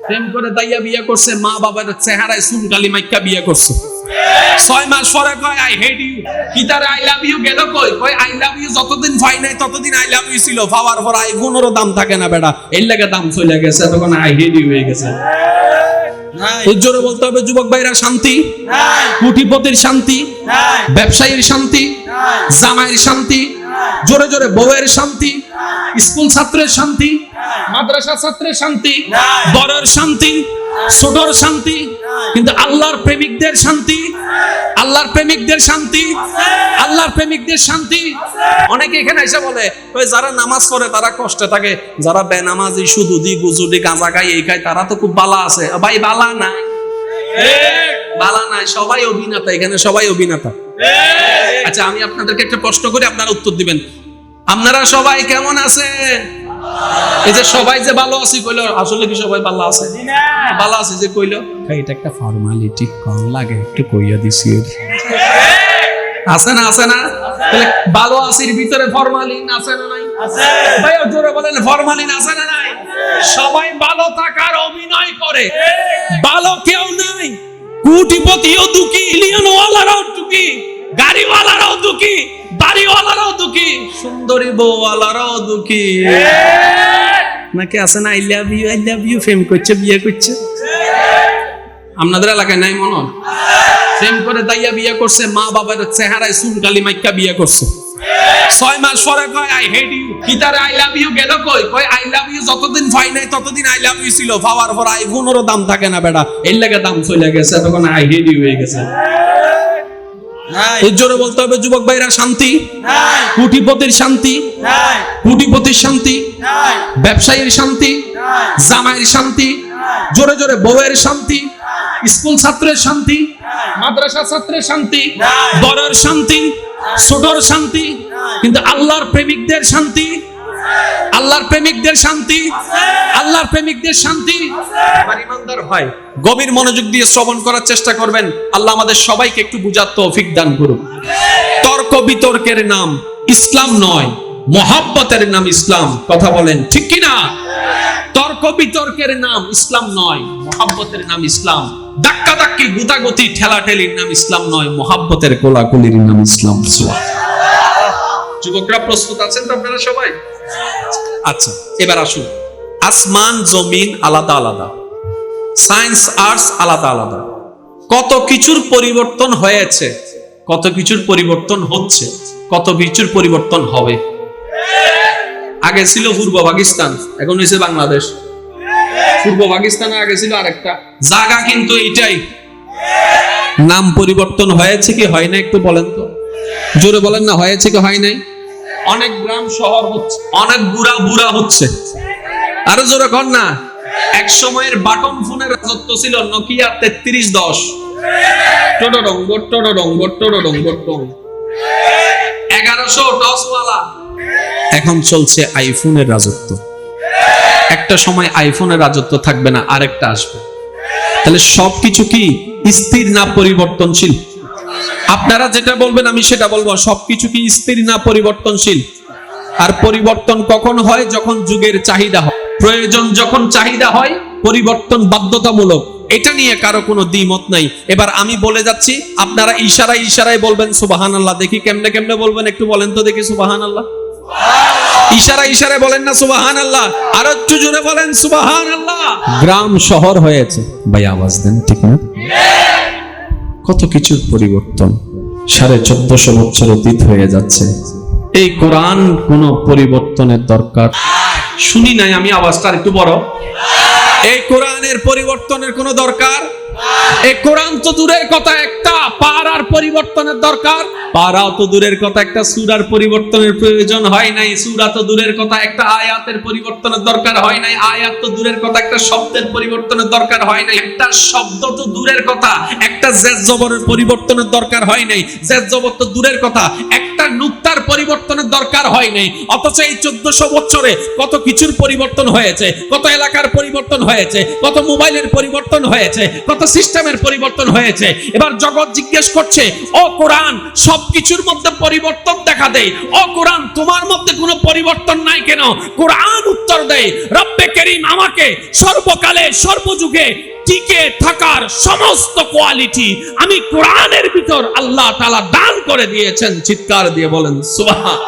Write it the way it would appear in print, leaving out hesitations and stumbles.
প্রেম করে দাইয়া বিয়ে করছে, মা বাবার চেহারায় চুনকালি মাইক্কা বিয়ে করছে। 6 মাস পরে কয় আই হেট ইউ, কি তার আই লাভ ইউ গেল কই? কয় আই লাভ ইউ যতদিন পাই নাই ততদিন আই লাভ ইউ ছিল, পাওয়ার পর আইফোনেরও দাম থাকে না বেটা, এর লাগে দাম চলে গেছে, তখন আই হেট ইউ হয়ে গেছে। জোরে বলতে হবে যুবক ভাইরা, শান্তি, কোটিপতির শান্তি, ব্যবসায়ীর শান্তি, জামাইয়ের শান্তি, জোরে জোরে বউয়ের শান্তি, স্কুল ছাত্রের শান্তি, মাদ্রাসা ছাত্রের শান্তি, বড়ের শান্তি, ছোটর শান্তি, কিন্তু আল্লাহর প্রেমিকদের শান্তি, আল্লাহর প্রেমিকদের শান্তি, আল্লাহর প্রেমিকদের শান্তি। অনেকে এখানে এসে বলে যারা নামাজ পড়ে তারা কষ্টে থাকে, যারা বেনামাজি সুদুদি গুজুদি গাঁজা খায় এই খায় তারা তো খুব বালা আছে। ভাই বালা নাই, বালা নাই, সবাই অভিনেতা এখানে, সবাই অভিনেতা। আচ্ছা আমি আপনাদেরকে একটা প্রশ্ন করি, আপনারা উত্তর দিবেন। আপনারা সবাই কেমন আছেন? এই যে সবাই যে ভালো আছি কইলো, আসলে কি সবাই ভালো আছে? ভালো আছে যে কইলো, এটা একটা ফর্মালিটি কম লাগে একটু কইয়া দিছি। আছে না? আছে না? তাহলে ভালো আছির ভিতরে ফরমালিন আছে না নাই? আছে। ভাই জোরে বলেন, ফরমালিন আছে না নাই? সবাই ভালো থাকার অভিনয় করে, ভালো কেউ নাই। কোটিপতিও দুঃখী, মিলিয়নওয়ালারাও দুঃখী, গাড়িওয়ালারাও দুঃখী, বাড়িওয়ালারাও দুঃখী, সুন্দরী বউওয়ালারাও দুঃখী। নাকি আছে না? আই লাভ ইউ ফেম করছে, বিয়ে করছে। আপনাদের এলাকায় নাই মনে হয়? প্রেম করে দাইয়া বিয়ে করছে, মা বাবার চেহারায় চুনকালি মাইক্কা বিয়ে করছে। 6 মাস পরে কয় আই হেট ইউ, কি তার আই লাভ ইউ গেল কই? কয় আই লাভ ইউ যতদিন পাই নাই ততদিন আই লাভ ইউ ছিল, পাওয়ার পর আইফোনেরও দাম থাকে না বেটা, এর লাগে দাম চলে গেছে, তখন আই হেট ইউ হয়ে গেছে। জোরে বলতে হবে যুবক ভাইরা, শান্তি, কোটিপতির শান্তি, কোটিপতির শান্তি, ব্যবসায়ীর শান্তি, জামাইয়ের শান্তি, জোরে জোরে বউয়ের শান্তি, স্কুল ছাত্রের শান্তি, মাদ্রাসা ছাত্রের শান্তি, বড়ের শান্তি, ছোটর শান্তি, কিন্তু আল্লাহর প্রেমিকদের শান্তি, আল্লাহর প্রেমিকদের শান্তি, আল্লাহর প্রেমিকদের শান্তি। আমার ইমানদার ভাই, গভীর মনোযোগ দিয়ে শ্রবণ করার চেষ্টা করবেন। আল্লাহ আমাদের সবাইকে একটু বুঝার তৌফিক দান করুন। তর্ক বিতর্কের নাম ইসলাম নয়, মহব্বতের নাম ইসলাম। কথা বলেন ঠিক কি না? তর্ক বিতর্কের নাম ইসলাম নয়, মহব্বতের নাম ইসলাম। ধাক্কা ধাক্কি গুতাগুতি ঠেলাঠেলির নাম ইসলাম নয়, মহব্বতের কোলাকুলির নাম ইসলাম। যুবকরা প্রস্তুত আছেন তো আপনারা সবাই? আচ্ছা এবার আসুন, আসমান জমিন আলাদা আলাদা, সায়েন্স আর্টস আলাদা আলাদা, কত কিছুর পরিবর্তন হয়েছে, কত কিছুর পরিবর্তন হচ্ছে, কত কিছুর পরিবর্তন হবে। আগে ছিল পূর্ব পাকিস্তান, এখন হয়েছে বাংলাদেশ। পূর্ব পাকিস্তানে আগে ছিল আরেকটা জায়গা, কিন্তু এইটাই। নাম পরিবর্তন হয়েছে কি হয় না একটু বলেন তো, জোরে বলেন না, হয়েছে কি হয় নাই? অনেক গ্রাম শহর হচ্ছে, অনেক বুড়া হচ্ছে। আরো জোরে কর না। এক সময়ের বাটন ফোনের রাজত্ব ছিল নোকিয়া 3310, টোডডং টোডডং টোডডং টোডডং 1100 টসওয়ালা। এখন চলছে আইফোনের রাজত্ব। একটা সময় আইফোনের রাজত্ব থাকবে না, আরেকটা আসবে। তাহলে সবকিছু কি স্থির না পরিবর্তনশীল? আপনারা যেটা বলবেন আমি সেটা বলবো, সবকিছু কি স্থির না পরিবর্তনশীল? আর পরিবর্তন কখন হয়? যখন যুগের চাহিদা হয়, প্রয়োজন যখন চাহিদা হয়, পরিবর্তন বাধ্যতামূলক। এটা নিয়ে কারো কোনো দ্বিমত নাই। এবার আমি বলে যাচ্ছি, আপনারা ইশারায় ইশারায় বলবেন সুবহানাল্লাহ। দেখি কেমনে কেমনে বলবেন, একটু বলেন তো দেখি সুবহানাল্লাহ। ইশারায় ইশারায় বলেন না সুবহানাল্লাহ, আর একটু জোরে বলেন সুবহানাল্লাহ। গ্রাম শহর হয়েছে, ভাই আওয়াজ দেন ঠিক না? কত কিছুর পরিবর্তন, 1450 বছর অতীত হয়ে যাচ্ছে। এই কোরআন কোন পরিবর্তনের দরকার শুনি নাই আমি, আওয়াজটা একটু বড়। এই কোরআনের পরিবর্তনের কোন দরকার? এই কোরআন তো দূরের কথা, একটা পারার পরিবর্তনের দরকার। পারাও তো দূরের কথা, একটা সূরার পরিবর্তনের প্রয়োজন হয় নাই। সূরা তো দূরের কথা, একটা আয়াতের পরিবর্তনের দরকার হয় নাই। আয়াত তো দূরের কথা, একটা শব্দের পরিবর্তনের দরকার হয় নাই। একটা শব্দ তো দূরের কথা, একটা জের জবরের পরিবর্তনের দরকার হয় নাই। জের জবর তো দূরের কথা, একটা নুক্তার পরিবর্তনের দরকার হয় নাই। অথচ এই 1400 বছরে কত কিছুর পরিবর্তন হয়েছে, কত এলাকার পরিবর্তন হয়েছে, কত মোবাইলের পরিবর্তন হয়েছে, কত সিস্টেমের পরিবর্তন হয়েছে। এবার জগৎ জিজ্ঞেস করছে, ও কোরআন, সব সবকিছুর মধ্যে পরিবর্তন দেখা দেয়। ও কোরআন, তোমার মধ্যে কোনো পরিবর্তন নাই কেন? কোরআন উত্তর দেয়, রব্বে করিম আমাকে সর্বকালে সর্বযুগে টিকে থাকার সমস্ত কোয়ালিটি আমি কোরআনের ভিতর আল্লাহ তাআলা দান করে দিয়েছেন। চিৎকার দিয়ে বলেন সুবহান।